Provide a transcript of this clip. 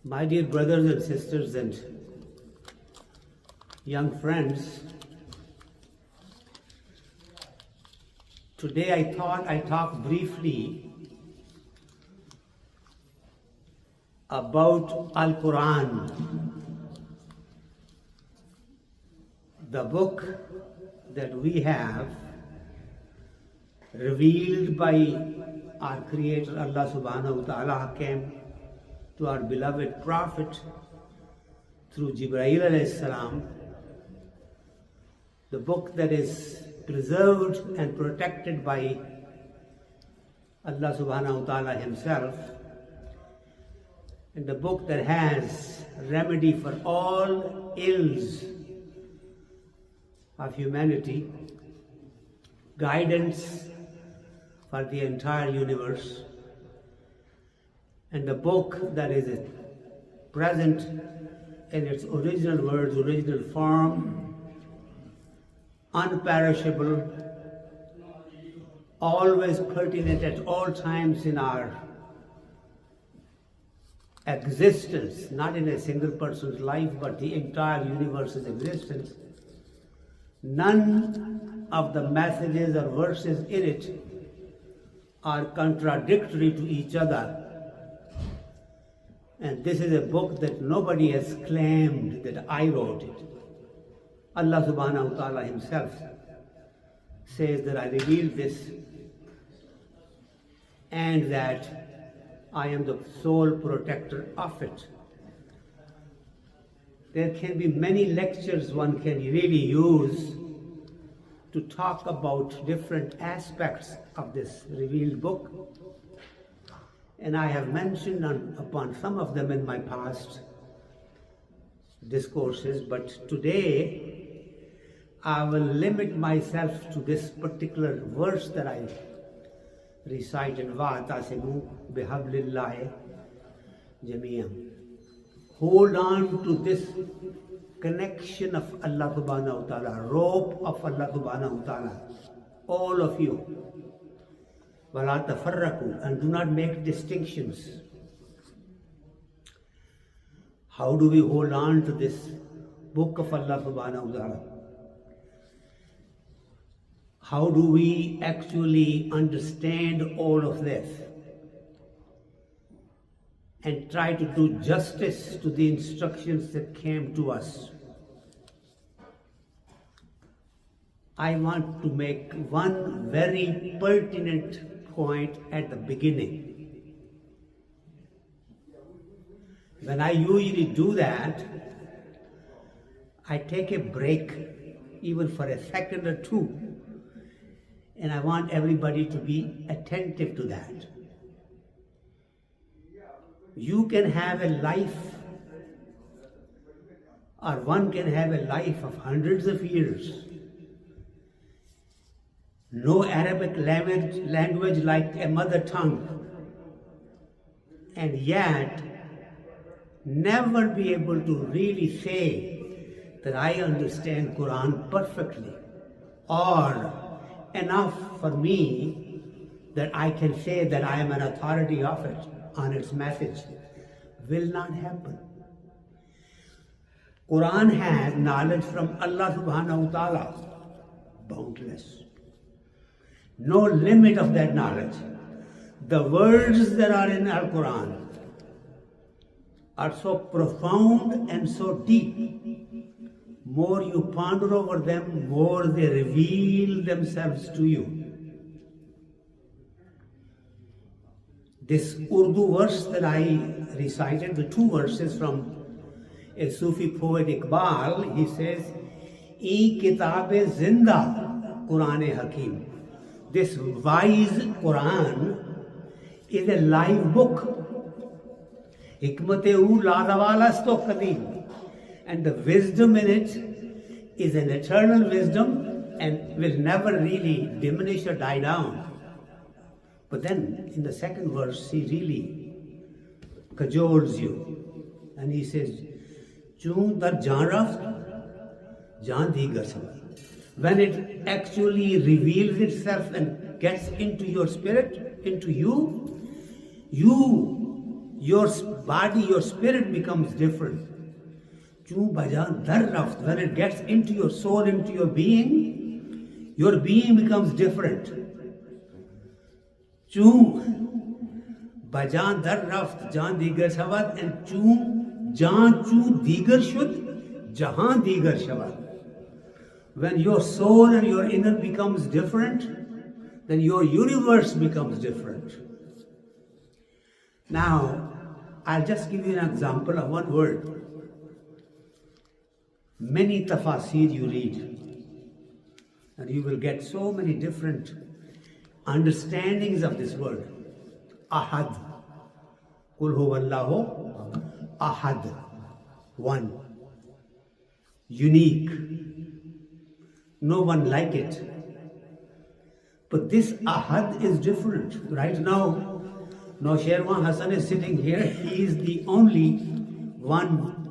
My dear brothers and sisters and young friends, today I thought I'd talk briefly about Al-Qur'an, the book that we have revealed by our Creator Allah subhanahu wa ta'ala came to our beloved Prophet through Jibreel alayhi salam, the book that is preserved and protected by Allah subhanahu wa ta'ala himself, and the book that has remedy for all ills of humanity, guidance for the entire universe, and the book that is present in its original words, original form, unperishable, always pertinent at all times in our existence, not in a single person's life, but the entire universe's existence. None of the messages or verses in it are contradictory to each other. And this is a book that nobody has claimed that I wrote it. Allah subhanahu wa ta'ala himself says that I revealed this and that I am the sole protector of it. There can be many lectures one can really use to talk about different aspects of this revealed book. And I have mentioned upon some of them in my past discourses, but today I will limit myself to this particular verse that I recite in وَاعْتَصِمُوا بِحَبْلِ اللَّهِ جَمِيعًا. Hold on to this connection of Allah subhanahu wa ta'ala, rope of Allah subhanahu wa ta'ala, all of you. وَلَا تَفَرَّقُوا, and do not make distinctions. How do we hold on to this book of Allah subhanahu wa ta'ala? How do we actually understand all of this and try to do justice to the instructions that came to us? I want to make one very pertinent point at the beginning. When I usually do that, I take a break, even for a second or two, and I want everybody to be attentive to that. You can have a life, or one can have a life of hundreds of years. No Arabic language like a mother tongue, and yet never be able to really say that I understand Quran perfectly, or enough for me that I can say that I am an authority of it on its message. Will not happen. Quran has knowledge from Allah subhanahu wa ta'ala, boundless. No limit of that knowledge. The words that are in Al-Quran are so profound and so deep. More you ponder over them, more they reveal themselves to you. This Urdu verse that I recited, the two verses from a Sufi poet Iqbal, he says, "E kitabe zinda Quran Hakim." This wise Quran is a live book. Hikmate-u la zawalasto qadim. And the wisdom in it is an eternal wisdom and will never really diminish or die down. But then in the second verse, he really cajoles you. And he says, "Chun dar jaan raft, jaan digar samay." When it actually reveals itself and gets into your spirit, into you, you your body, your spirit becomes different. Chun bajan dar raft, when it gets into your soul, into your being becomes different. Chun bajan dar raft, jan digar shavad, and chun jan chun digar shud, jahan digar shavad. When your soul and your inner becomes different, then your universe becomes different. Now, I'll just give you an example of one word. Many tafasir you read, and you will get so many different understandings of this word. Ahad. Kul huwallahu ahad. One. Unique. No one like it. But this ahad is different. Right now Sherwan Hassan is sitting here. He is the only one